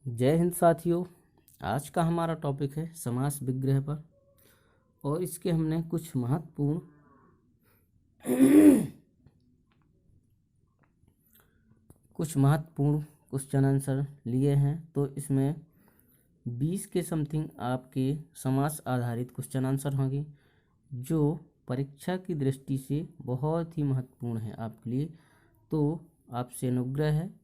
जय हिंद साथियों। आज का हमारा टॉपिक है समास विग्रह पर और इसके हमने कुछ महत्वपूर्ण क्वेश्चन आंसर लिए हैं। तो इसमें 20 के समथिंग आपके समास आधारित क्वेश्चन आंसर होंगे जो परीक्षा की दृष्टि से बहुत ही महत्वपूर्ण है आपके लिए। तो आपसे अनुग्रह है,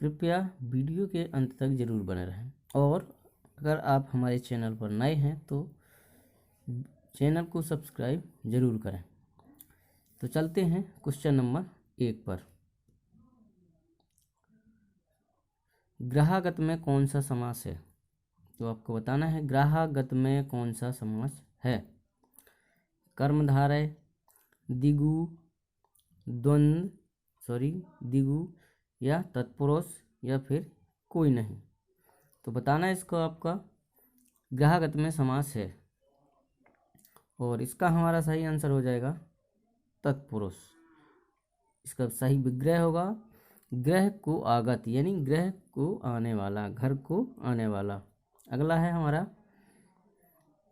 कृपया वीडियो के अंत तक जरूर बने रहें। और अगर आप हमारे चैनल पर नए हैं तो चैनल को सब्सक्राइब जरूर करें। तो चलते हैं क्वेश्चन नंबर 1 पर। ग्राहगत में कौन सा समास है? तो आपको बताना है ग्राहगत में कौन सा समास है। कर्मधारय, दिगु, दिगु या तत्पुरुष या फिर कोई नहीं। तो बताना है इसको आपका ग्राहगत में समास है और इसका हमारा सही आंसर हो जाएगा तत्पुरुष। इसका सही विग्रह होगा ग्रह को आगत, यानी ग्रह को आने वाला, घर को आने वाला। अगला है हमारा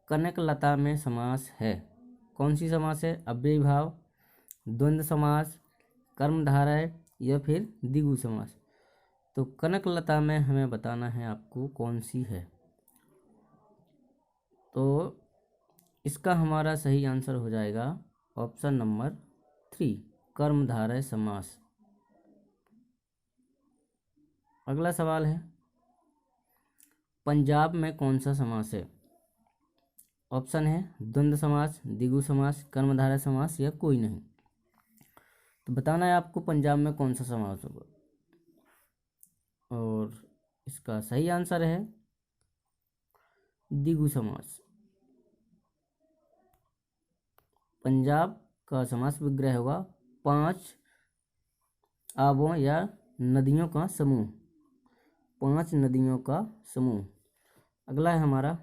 कनकलता में समास है। कौन सी समास है? अव्ययी भाव, द्वंद्व समास, कर्मधारय या फिर द्विगु समास। तो कनकलता में हमें बताना है आपको कौन सी है। तो इसका हमारा सही आंसर हो जाएगा ऑप्शन नंबर 3, कर्मधारय समास। अगला सवाल है पंजाब में कौन सा समास है? ऑप्शन है द्वंद्व समास, द्विगु समास, कर्मधारय समास या कोई नहीं। तो बताना है आपको पंजाब में कौन सा समास होगा और इसका सही आंसर है द्विगु समास। पंजाब का समास विग्रह होगा 5 आबों या नदियों का समूह, 5 नदियों का समूह। अगला है हमारा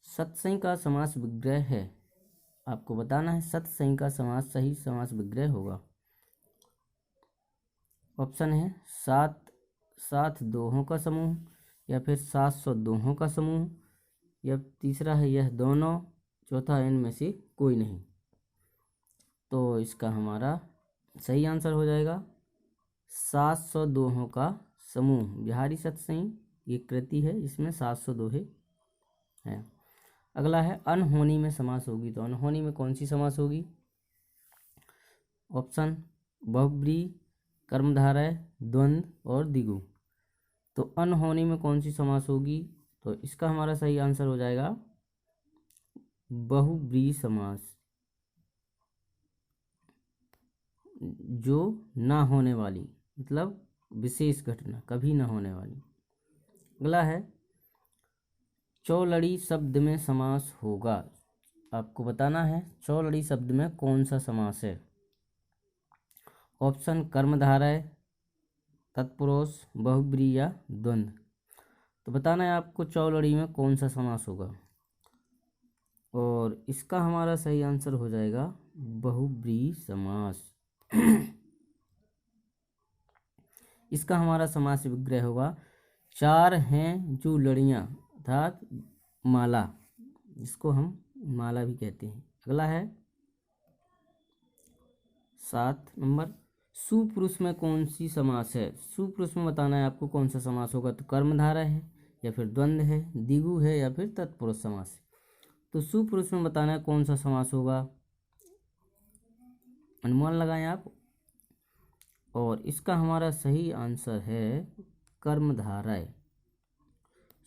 सतसई का समास विग्रह है। आपको बताना है सतसई का समास सही समास विग्रह होगा। ऑप्शन है 7 दोहों का समूह या फिर 700 दोहों का समूह या तीसरा है यह दोनों, चौथा है इनमें से कोई नहीं। तो इसका हमारा सही आंसर हो जाएगा 700 दोहों का समूह। बिहारी सतसई ये कृति है, इसमें 700 दोहे हैं। अगला है अनहोनी में समास होगी। तो अनहोनी में कौन सी समास होगी? ऑप्शन बहुब्रीहि, कर्मधारय, द्वंद्व और द्विगु। तो अनहोनी में कौन सी समास होगी? तो इसका हमारा सही आंसर हो जाएगा बहुब्रीहि समास, जो ना होने वाली, मतलब विशेष घटना, कभी ना होने वाली। अगला है चौलड़ी शब्द में समास होगा। आपको बताना है चौलड़ी शब्द में कौन सा समास है। ऑप्शन कर्मधारय, तत्पुरुष, बहुब्रीहि या द्वंद्व। तो बताना है आपको चौलड़ी में कौन सा समास होगा और इसका हमारा सही आंसर हो जाएगा बहुब्रीहि समास। इसका हमारा समास विग्रह होगा 4 हैं जो लड़ियां, अर्थात माला, जिसको हम माला भी कहते हैं। अगला है 7 नंबर सुपुरुष में कौन सी समास है। सुपुरुष में बताना है आपको कौन सा समास होगा। तो कर्मधारय है या फिर द्वंद्व है, द्विगु है या फिर तत्पुरुष समास। तो सुपुरुष में बताना है कौन सा समास होगा, अनुमान लगाएं आप। और इसका हमारा सही आंसर है कर्मधारय।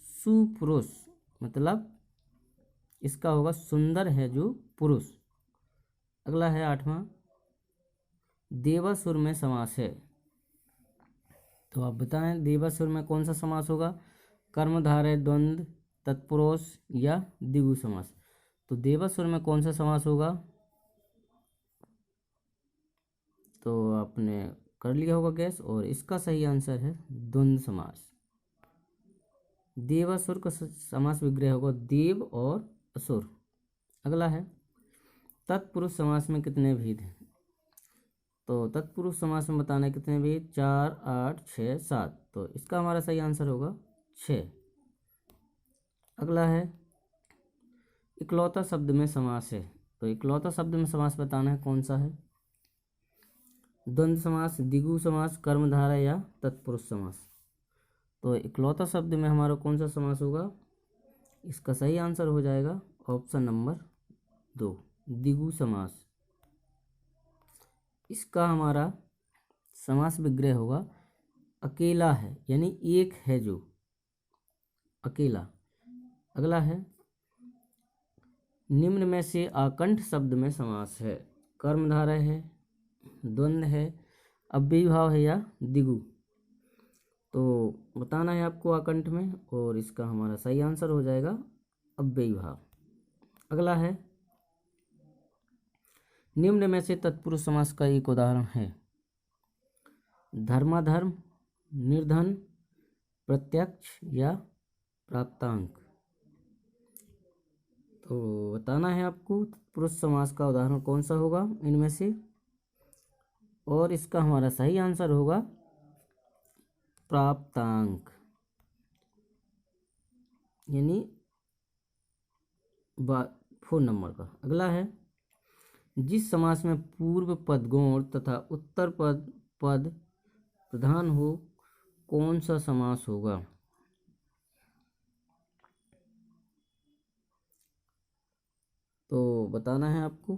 सुपुरुष मतलब इसका होगा सुंदर है जो पुरुष। अगला है 8वां देवासुर में समास है। तो आप बताएं देवासुर में कौन सा समास होगा। कर्मधारय, द्वंद्व, तत्पुरुष या द्विगु समास। तो देवासुर में कौन सा समास होगा? तो आपने कर लिया होगा गैस और इसका सही आंसर है द्वंद्व समास। देवासुर का समास विग्रह होगा देव और असुर। अगला है तत्पुरुष समास में कितने भेद हैं। तो तत्पुरुष समास में बताना है कितने भी, 4, 8, 6, 7। तो इसका हमारा सही आंसर होगा 6। अगला है इकलौता शब्द में समास है। तो इकलौता शब्द में समास बताना है कौन सा है, द्वंद्व समास, द्विगु समास, कर्मधारय या तत्पुरुष समास। तो इकलौता शब्द में हमारा कौन सा समास होगा, इसका सही आंसर हो जाएगा ऑप्शन नंबर 2, द्विगु समास। इसका हमारा समास विग्रह होगा अकेला है, यानी एक है जो, अकेला। अगला है निम्न में से आकंठ शब्द में समास है, कर्मधारय है, द्वंद्व है, अव्ययीभाव है या द्विगु। तो बताना है आपको आकंठ में, और इसका हमारा सही आंसर हो जाएगा अव्ययीभाव। अगला है निम्न में से तत्पुरुष समास का एक उदाहरण है, धर्माधर्म, निर्धन, प्रत्यक्ष या प्राप्तांक। तो बताना है आपको तत्पुरुष समास का उदाहरण कौन सा होगा इनमें से, और इसका हमारा सही आंसर होगा प्राप्तांक, यानी 4 नंबर का। अगला है जिस समास में पूर्व पद गौण तथा उत्तर पद प्रधान हो कौन सा समास होगा। तो बताना है आपको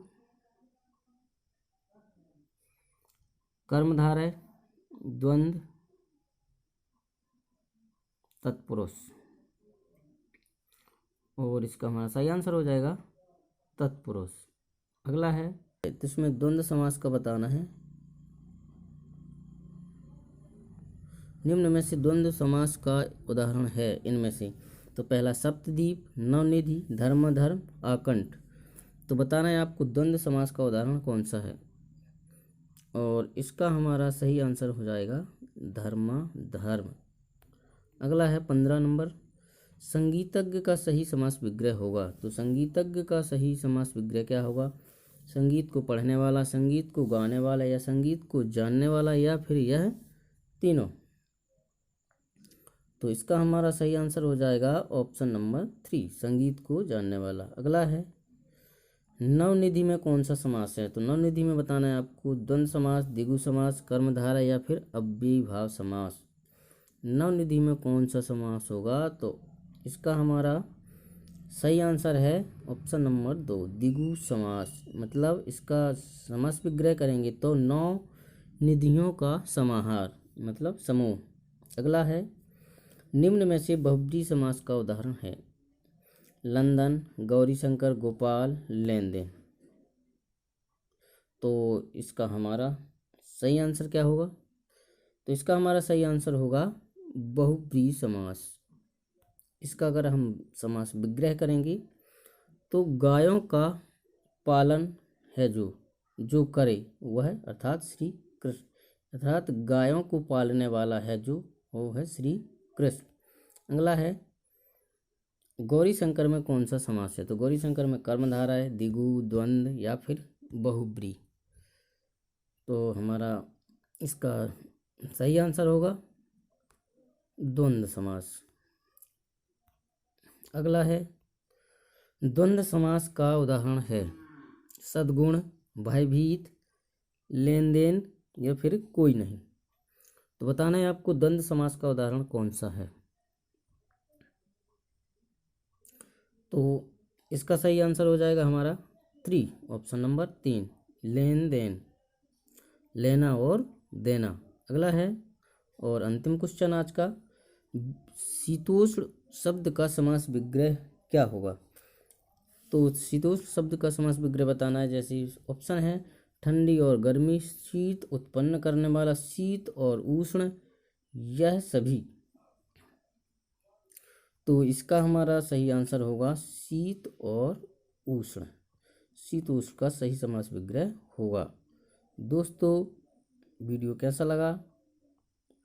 कर्मधारय, द्वंद्व, तत्पुरुष, और इसका हमारा सही आंसर हो जाएगा तत्पुरुष। अगला है तो इसमें द्वंद्व समास का बताना है, निम्न में से द्वंद्व समास का उदाहरण है इनमें से। तो पहला सप्तद्वीप, नवनिधि, धर्माधर्म, आकंठ। तो बताना है आपको द्वंद्व समास का उदाहरण कौन सा है, और इसका हमारा सही आंसर हो जाएगा धर्माधर्म। अगला है 15 नंबर, संगीतज्ञ का सही समास विग्रह होगा। तो संगीतज्ञ का सही समास विग्रह क्या होगा, संगीत को पढ़ने वाला, संगीत को गाने वाला, या संगीत को जानने वाला, या फिर यह तीनों। तो इसका हमारा सही आंसर हो जाएगा ऑप्शन नंबर 3, संगीत को जानने वाला। अगला है नवनिधि में कौन सा समास है। तो नवनिधि में बताना है आपको द्वंद्व समास, द्विगु समास, कर्मधारय या फिर अव्ययीभाव समास। नवनिधि में कौन सा समास होगा, तो इसका हमारा सही आंसर है ऑप्शन नंबर 2, द्विगु समास। मतलब इसका समास विग्रह करेंगे तो 9 निधियों का समाहार, मतलब समूह। अगला है निम्न में से बहुब्रीहि समास का उदाहरण है, लंदन, गौरीशंकर, गोपाल, लेन देन। तो इसका हमारा सही आंसर क्या होगा, तो इसका हमारा सही आंसर होगा बहुब्रीहि समास। इसका अगर हम समास विग्रह करेंगे तो गायों का पालन है जो करे वह, अर्थात श्री कृष्ण, अर्थात गायों को पालने वाला है जो, वो है श्री कृष्ण। अगला है गौरी शंकर में कौन सा समास है। तो गौरी शंकर में कर्मधारय, द्विगु, द्वंद्व या फिर बहुब्रीहि। तो हमारा इसका सही आंसर होगा द्वंद्व समास। अगला है द्वंद्व समास का उदाहरण है सद्गुण, भयभीत, लेन देन या फिर कोई नहीं। तो बताना है आपको द्वंद्व समास का उदाहरण कौन सा है। तो इसका सही आंसर हो जाएगा हमारा 3, ऑप्शन नंबर 3, लेन देन, लेना और देना। अगला है और अंतिम क्वेश्चन आज का, शीतोष्ण शब्द का समास विग्रह क्या होगा। तो शीतोष्ण शब्द का समास विग्रह बताना है, जैसे ऑप्शन है ठंडी और गर्मी, शीत उत्पन्न करने वाला, शीत और उष्ण, यह सभी। तो इसका हमारा सही आंसर होगा शीत और उष्ण, शीत उष्ण का सही समास विग्रह होगा। दोस्तों वीडियो कैसा लगा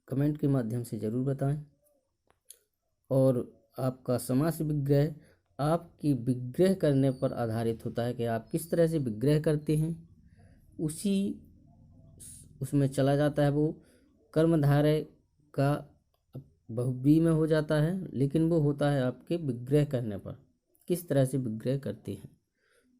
कमेंट के माध्यम से ज़रूर बताएं, और आपका समास विग्रह आपकी विग्रह करने पर आधारित होता है कि आप किस तरह से विग्रह करते हैं, उसी उसमें चला जाता है, वो कर्मधारय का बहुव्रीहि में हो जाता है, लेकिन वो होता है आपके विग्रह करने पर। किस तरह से विग्रह करते हैं,